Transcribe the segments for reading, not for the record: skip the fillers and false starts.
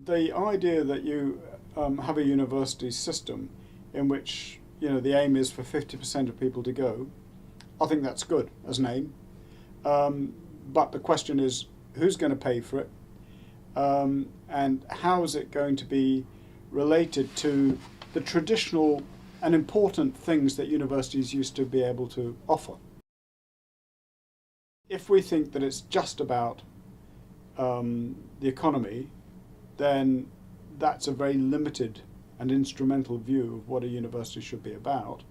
The idea that you have a university system in which the aim is for 50% of people to go, I think that's good as an aim. But the question is, who's going to pay for it? And how is it going to be related to the traditional and important things that universities used to be able to offer? If we think that it's just about the economy, then that's a very limited and instrumental view of what a university should be about.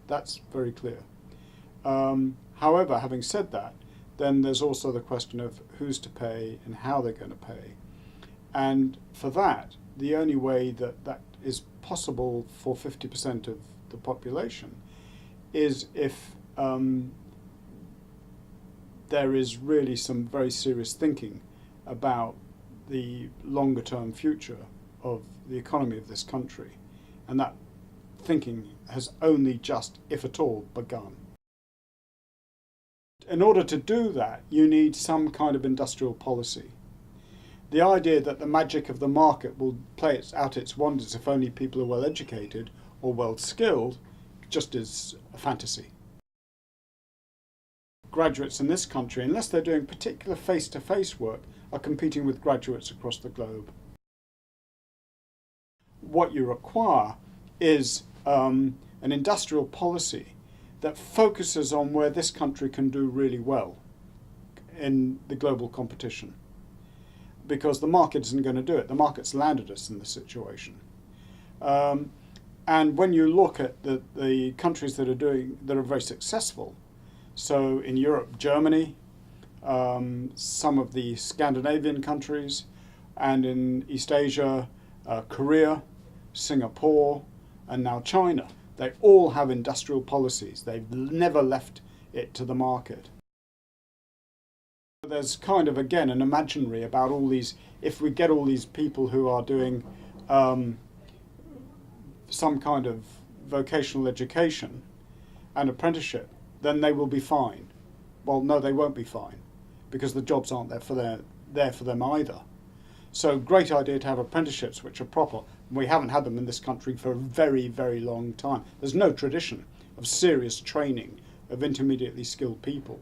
That's very clear. However, having said that, then there's also the question of who's to pay and how they're going to pay. And for that, the only way that that is possible for 50% of the population is if there is really some very serious thinking about the longer term future of the economy of this country. And that thinking has only just, if at all, begun. In order to do that, you need some kind of industrial policy. The idea that the magic of the market will play out its wonders if only people are well educated or well skilled just is a fantasy. Graduates in this country, unless they're doing particular face-to-face work, are competing with graduates across the globe. What you require is an industrial policy that focuses on where this country can do really well in the global competition. Because the market isn't going to do it. The market's landed us in this situation. And when you look at the countries that are very successful, so in Europe, Germany, some of the Scandinavian countries, and in East Asia, Korea, Singapore, and now China, they all have industrial policies. They've never left it to the market. There's kind of, again, an imaginary about all these, if we get all these people who are doing some kind of vocational education and apprenticeship, then they will be fine. Well, no, they won't be fine, because the jobs aren't there for them either. So great idea to have apprenticeships which are proper. We haven't had them in this country for a very, very long time. There's no tradition of serious training of intermediately skilled people.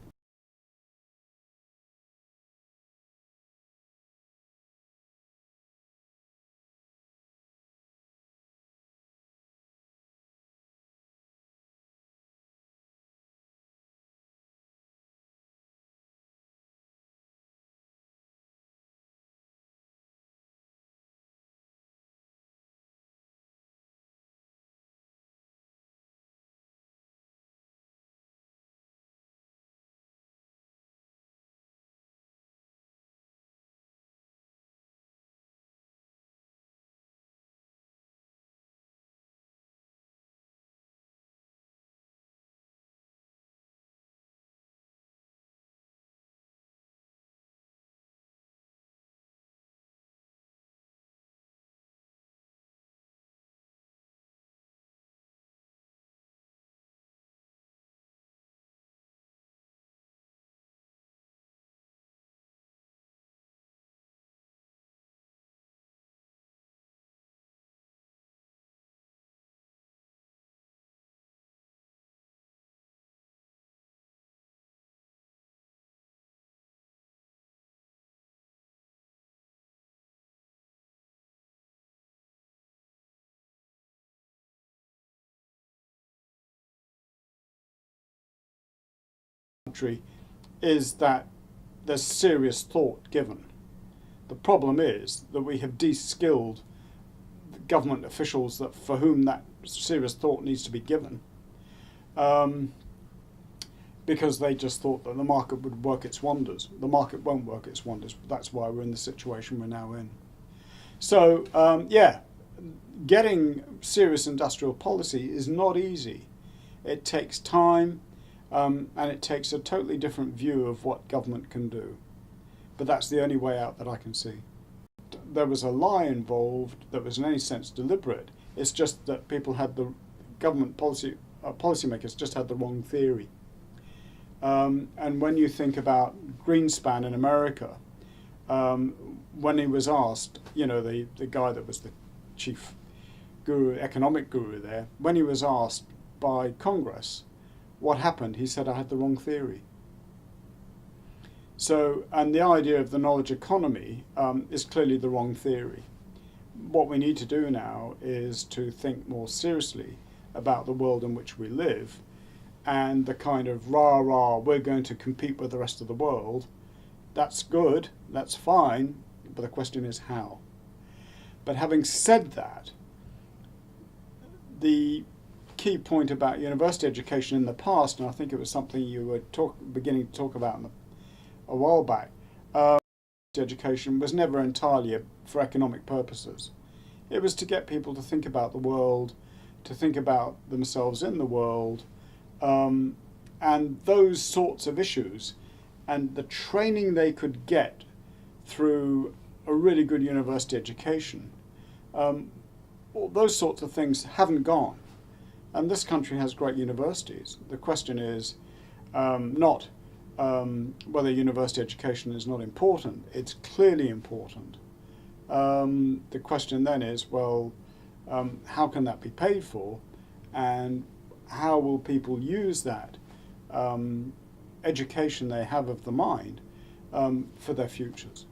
Is that there's serious thought given. The problem is that we have de-skilled government officials for whom that serious thought needs to be given, because they just thought that the market would work its wonders. The market won't work its wonders. That's why we're in the situation we're now in. So yeah, getting serious industrial policy is not easy. It takes time. And it takes a totally different view of what government can do. But that's the only way out that I can see. There was a lie involved that was in any sense deliberate. It's just that people had the government policymakers just had the wrong theory. And when you think about Greenspan in America, when he was asked, the guy that was the chief guru, economic guru there, when he was asked by Congress what happened, he said, I had the wrong theory. So, and the idea of the knowledge economy is clearly the wrong theory. What we need to do now is to think more seriously about the world in which we live, and the kind of rah-rah, we're going to compete with the rest of the world. That's good, that's fine, but the question is how. But having said that, the key point about university education in the past, and I think it was something you were beginning to talk about a while back, education was never entirely for economic purposes. It was to get people to think about the world, to think about themselves in the world, and those sorts of issues, and the training they could get through a really good university education. All those sorts of things haven't gone. And this country has great universities. The question is not whether university education is not important. It's clearly important. The question then is, well, how can that be paid for? And how will people use that education they have of the mind for their futures?